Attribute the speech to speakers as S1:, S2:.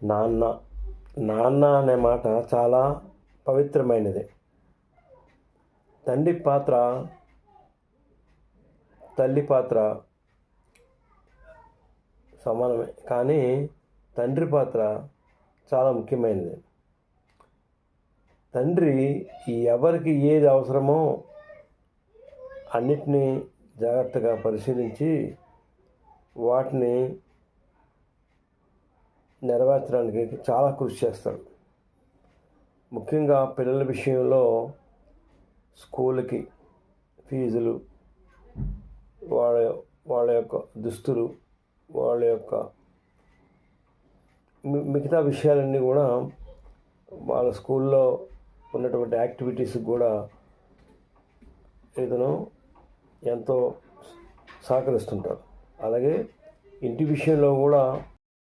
S1: నాన్న నాన్న అనే మాట చాలా పవిత్రమైనది. తండ్రి పాత్ర, తల్లి పాత్ర సమానమే, కానీ తండ్రి పాత్ర చాలా ముఖ్యమైనది. తండ్రి ఎవరికి ఏది అవసరమో అన్నిటినీ జాగ్రత్తగా పరిశీలించి వాటిని నెరవేర్చడానికి చాలా కృషి చేస్తాడు. ముఖ్యంగా పిల్లల విషయంలో స్కూల్కి ఫీజులు, వాళ్ళ వాళ్ళ యొక్క దుస్తులు, వాళ్ళ యొక్క మిగతా విషయాలన్నీ కూడా వాళ్ళ స్కూల్లో ఉన్నటువంటి యాక్టివిటీస్కి కూడా ఇతను ఎంతో సహకరిస్తుంటారు. అలాగే ఇంటి విషయంలో కూడా